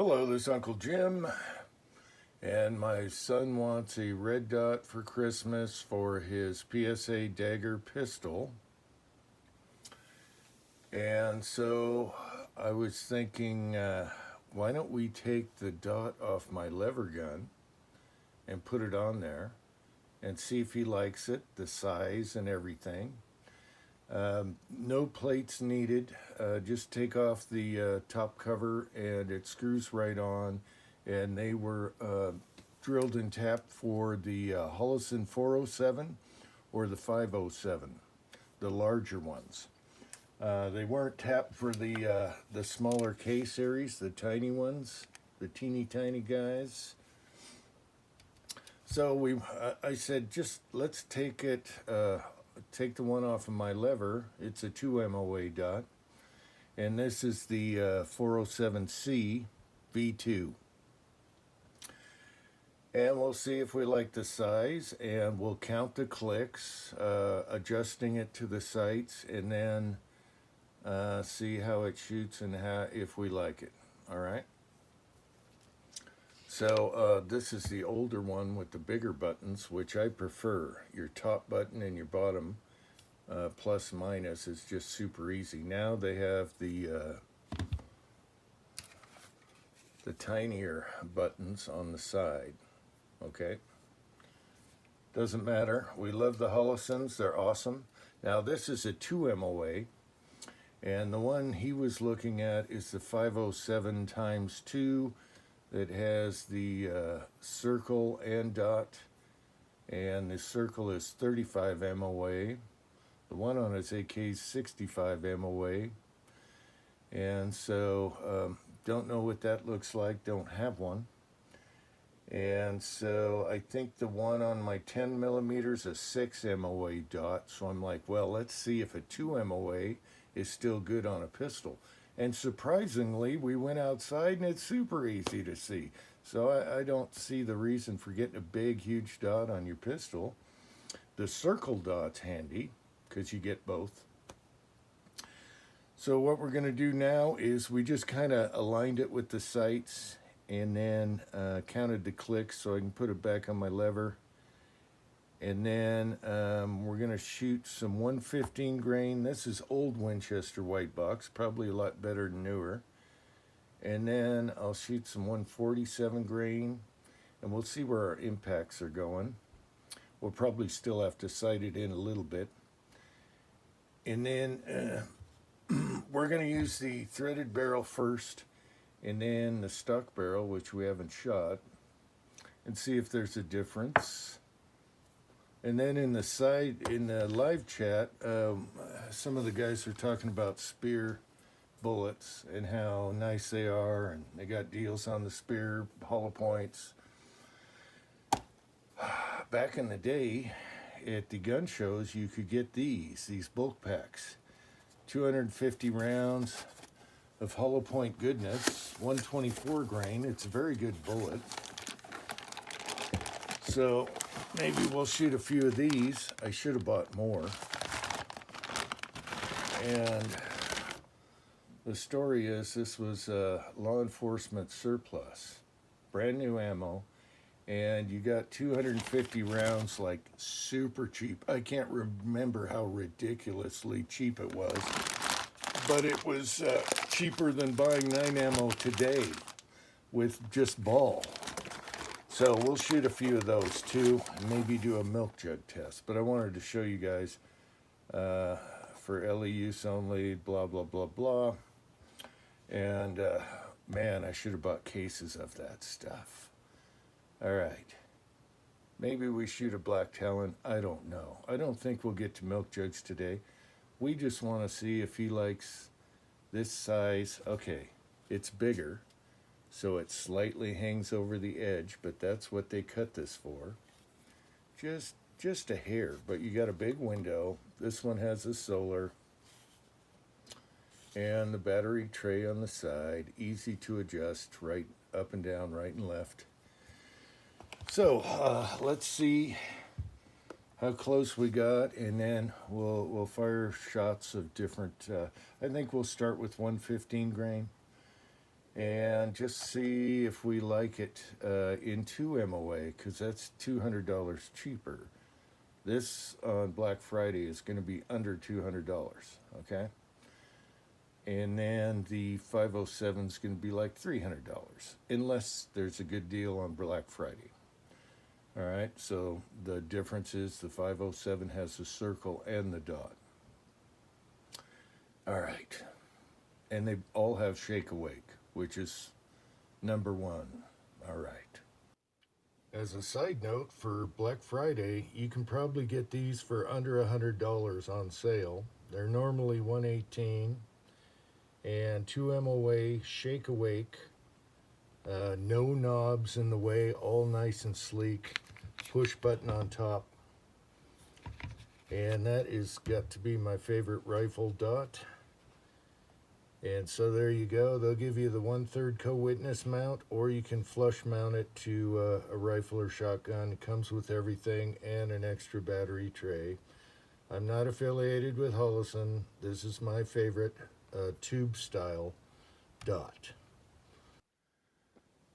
Hello, this is Uncle Jim, and my son wants a red dot for Christmas for his PDA Dagger pistol. And so I was thinking, why don't we take the dot off my lever gun and put it on there and see if he likes it, the size and everything. No plates needed. Just take off the top cover and it screws right on. And they were drilled and tapped for the Holosun 407 or the 507, the larger ones. They weren't tapped for the smaller K series, the tiny ones, the teeny tiny guys. So I said, just let's take it. Take the one off of my lever. It's a 2 MOA dot, and this is the 407C V2. And we'll see if we like the size, and we'll count the clicks, adjusting it to the sights, and then see how it shoots and if we like it. All right. So this is the older one with the bigger buttons, which I prefer. Your top button and your bottom plus minus is just super easy. Now they have the tinier buttons on the side. Okay, doesn't matter. We love the Holosuns. They're awesome. Now this is a 2 MOA, and the one he was looking at is the 507 times 2. That has the circle and dot, and the circle is 35 MOA. The one on his AK is 65 MOA, and so don't know what that looks like, don't have one. And so I think the one on my 10 millimeters is a 6 MOA dot, so I'm like, well, let's see if a 2 MOA is still good on a pistol. And surprisingly, we went outside and it's super easy to see. So I don't see the reason for getting a big, huge dot on your pistol. The circle dot's handy because you get both. So what we're going to do now is we just kind of aligned it with the sights and then counted the clicks so I can put it back on my lever. And then we're going to shoot some 115 grain. This is old Winchester white box, probably a lot better than newer. And then I'll shoot some 147 grain, and we'll see where our impacts are going. We'll probably still have to sight it in a little bit. And then we're going to use the threaded barrel first, and then the stock barrel, which we haven't shot, and see if there's a difference. And then in the live chat, some of the guys are talking about Spear bullets and how nice they are, and they got deals on the Spear hollow points. Back in the day, at the gun shows, you could get these bulk packs, 250 rounds of hollow point goodness, 124 grain. It's a very good bullet. So maybe we'll shoot a few of these. I should have bought more. And the story is this was a law enforcement surplus, brand new ammo, and you got 250 rounds, like super cheap. I can't remember how ridiculously cheap it was, but it was cheaper than buying 9 ammo today with just ball. So we'll shoot a few of those too, and maybe do a milk jug test. But I wanted to show you guys for LE use only, blah, blah, blah, blah. And man, I should have bought cases of that stuff. All right. Maybe we shoot a black talon. I don't know. I don't think we'll get to milk jugs today. We just want to see if he likes this size. Okay, it's bigger, so it slightly hangs over the edge, but that's what they cut this for. Just a hair, but you got a big window. This one has a solar and the battery tray on the side, easy to adjust, right up and down, right and left. So let's see how close we got, and then we'll fire shots of different. I think we'll start with 115 grain. and just see if we like it in 2 MOA, because that's $200 cheaper. This on Black Friday is going to be under $200, okay? And then the 507 is going to be like $300, unless there's a good deal on Black Friday. All right, so the difference is the 507 has the circle and the dot. All right, and they all have Shake Awake, which is number one. All right. As a side note, for Black Friday, you can probably get these for under $100 on sale. They're normally $118, and 2 MOA Shake Awake. No knobs in the way, all nice and sleek. Push button on top. And that is got to be my favorite rifle dot. And so there you go. They'll give you the 1/3 co-witness mount, or you can flush mount it to a rifle or shotgun. It comes with everything and an extra battery tray. I'm not affiliated with Holosun. This is my favorite tube style dot.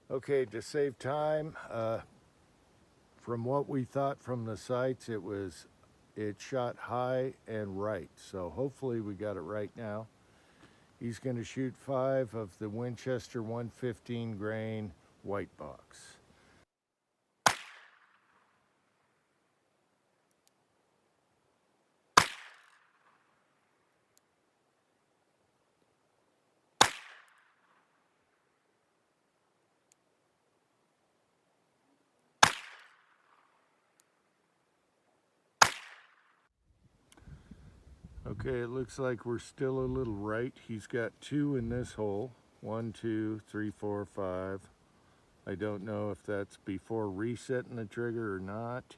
Okay, to save time, from what we thought from the sights, it shot high and right. So hopefully we got it right now. He's going to shoot 5 of the Winchester 115 grain white box. Okay, it looks like we're still a little right. He's got 2 in this hole. 1, 2, 3, 4, 5. I don't know if that's before resetting the trigger or not.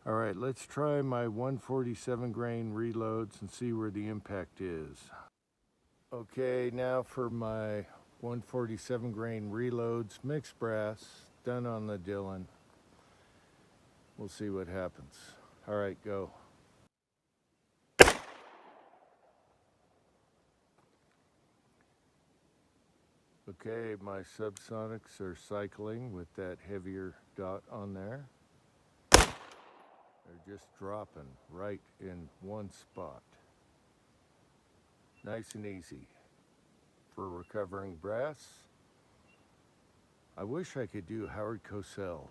All right, let's try my 147 grain reloads and see where the impact is. Okay, now for my 147 grain reloads, mixed brass, done on the Dillon. We'll see what happens. All right, go. Okay, my subsonics are cycling with that heavier dot on there. They're just dropping right in one spot. Nice and easy for recovering brass. I wish I could do Howard Cosell.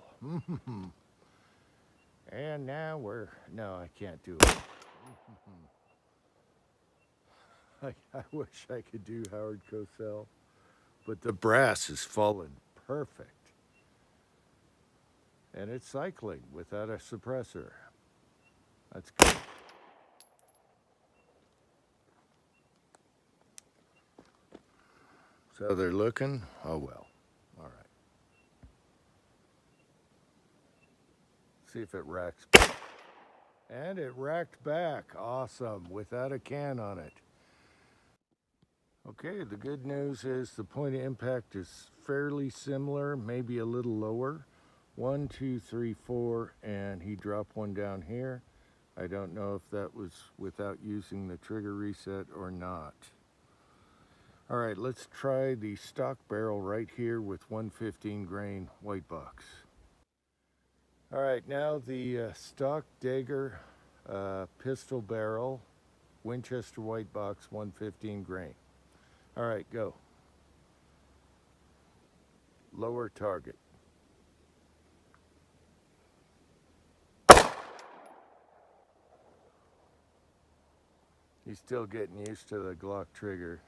And now no, I can't do it. I wish I could do Howard Cosell, but the brass is falling perfect. And it's cycling without a suppressor. That's good. So they're looking, oh well, all right. See if it racks back. And it racked back, awesome, without a can on it. Okay, the good news is the point of impact is fairly similar, maybe a little lower. 1, 2, 3, 4, and he dropped one down here. I don't know if that was without using the trigger reset or not. All right, let's try the stock barrel right here with 115 grain white box. All right, now the stock Dagger pistol barrel, Winchester white box, 115 grain. All right, go. Lower target. He's still getting used to the Glock trigger.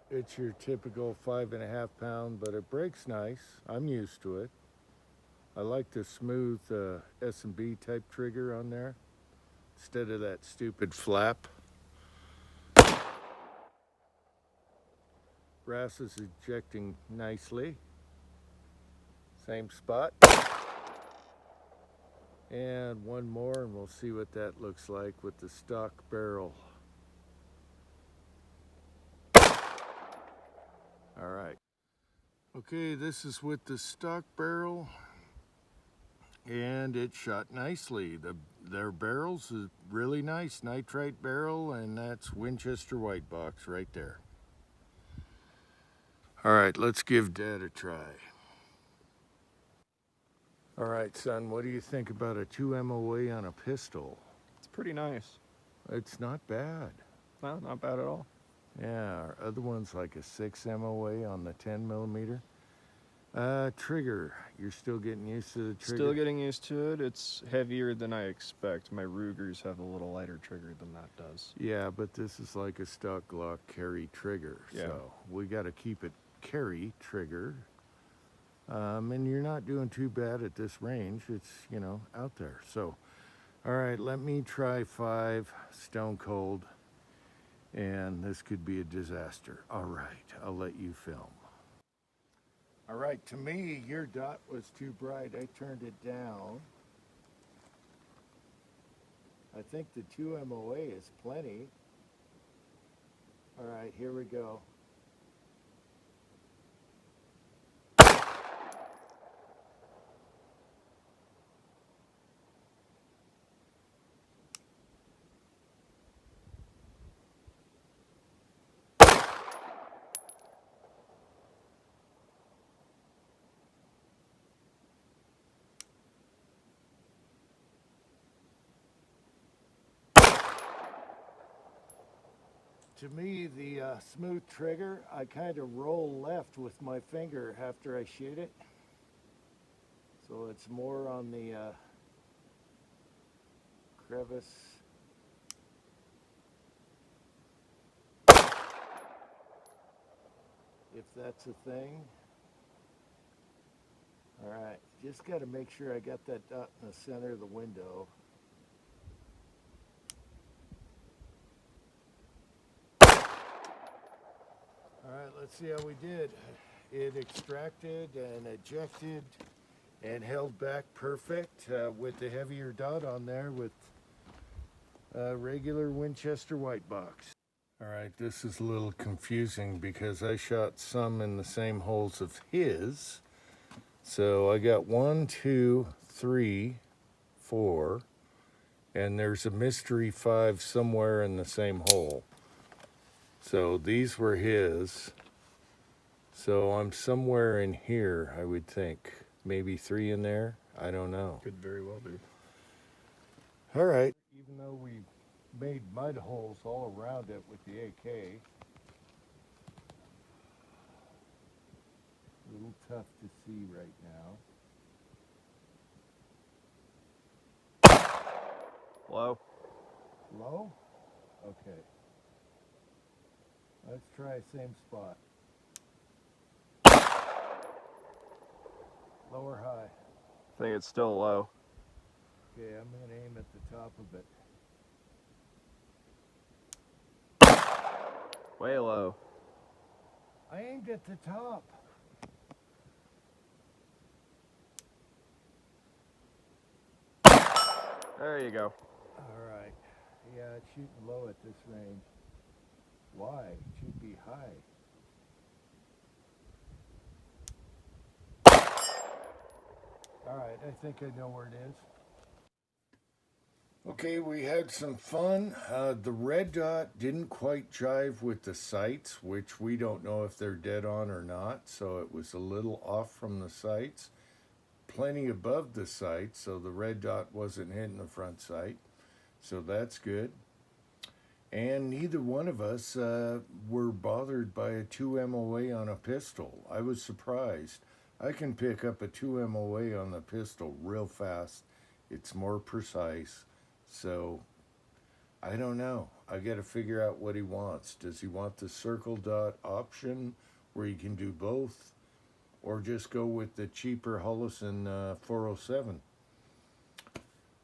It's your typical 5.5 pound, but it breaks nice. I'm used to it. I like the smooth S&B type trigger on there instead of that stupid flap. Brass is ejecting nicely. Same spot. And one more, and we'll see what that looks like with the stock barrel. All right. Okay, this is with the stock barrel, and it shot nicely. their barrels is really nice, nitrite barrel, and that's Winchester white box right there. All right, let's give Dad a try. All right, son, what do you think about a 2 MOA on a pistol? It's pretty nice. It's not bad. No, not bad at all. Yeah, our other one's like a 6 MOA on the 10 millimeter. Trigger, you're still getting used to the trigger? Still getting used to it. It's heavier than I expect. My Rugers have a little lighter trigger than that does. Yeah, but this is like a stock Glock carry trigger, Yeah. so we got to keep it carry trigger. And you're not doing too bad at this range. It's, you know, out there. So, all right, let me try 5 stone cold, and this could be a disaster. All right, I'll let you film. All right, to me, your dot was too bright. I turned it down. I think the 2 MOA is plenty. All right, here we go. To me, the smooth trigger, I kind of roll left with my finger after I shoot it. So it's more on the crevice. If that's a thing. All right, just got to make sure I got that dot in the center of the window. All right, let's see how we did. It extracted and ejected and held back perfect with the heavier dot on there with regular Winchester white box. All right, this is a little confusing because I shot some in the same holes of his. So I got 1, 2, 3, 4, and there's a mystery 5 somewhere in the same hole. So these were his. So I'm somewhere in here, I would think. Maybe 3 in there? I don't know. Could very well be. All right. Even though we made mud holes all around it with the AK, a little tough to see right now. Low. Low? Okay. Let's try same spot. Low or high? I think it's still low. Okay, I'm going to aim at the top of it. Way low. I aimed at the top. There you go. All right. Yeah, it's shooting low at this range. Why? It should be high. All right, I think I know where it is. Okay, we had some fun. The red dot didn't quite jive with the sights, which we don't know if they're dead on or not, so it was a little off from the sights. Plenty above the sight, so the red dot wasn't hitting the front sight, so that's good. And neither one of us were bothered by a 2 MOA on a pistol. I was surprised. I can pick up a 2 MOA on the pistol real fast. It's more precise, so I don't know. I got to figure out what he wants. Does he want the circle dot option where you can do both? Or just go with the cheaper Hullison 407.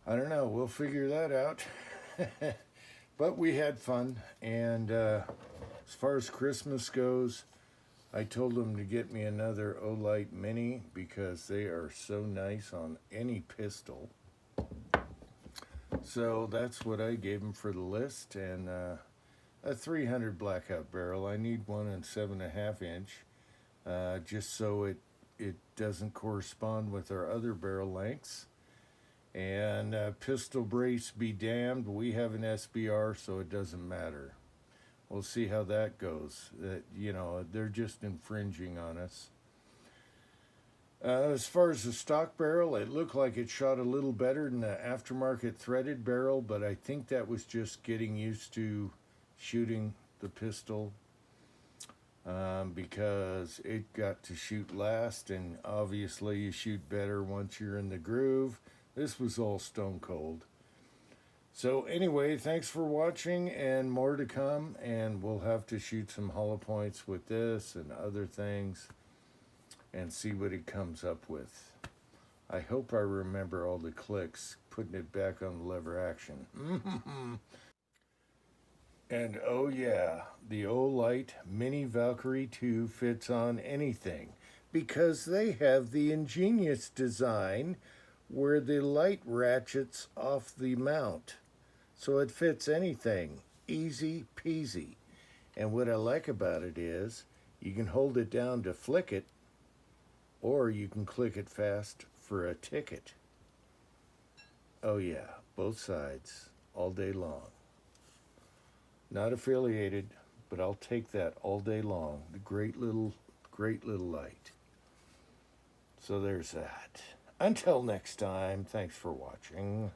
I don't know. We'll figure that out. But we had fun. And as far as Christmas goes, I told him to get me another Olight Mini because they are so nice on any pistol. So that's what I gave him for the list. And a 300 blackout barrel. I need one in 7.5 inch. Just so it doesn't correspond with our other barrel lengths. And pistol brace be damned, we have an SBR, so it doesn't matter. We'll see how that goes. They're just infringing on us. As far as the stock barrel, it looked like it shot a little better than the aftermarket threaded barrel, but I think that was just getting used to shooting the pistol, because it got to shoot last, and obviously you shoot better once you're in the groove. This was all stone cold. So anyway, thanks for watching, and more to come, and we'll have to shoot some hollow points with this and other things and see what it comes up with. I hope I remember all the clicks, putting it back on the lever action. And oh yeah, the Olight Mini Valkyrie 2 fits on anything because they have the ingenious design where the light ratchets off the mount. So it fits anything, easy peasy. And what I like about it is you can hold it down to flick it, or you can click it fast for a ticket. Oh yeah, both sides, all day long. Not affiliated, but I'll take that all day long. The great little light. So there's that. Until next time, thanks for watching.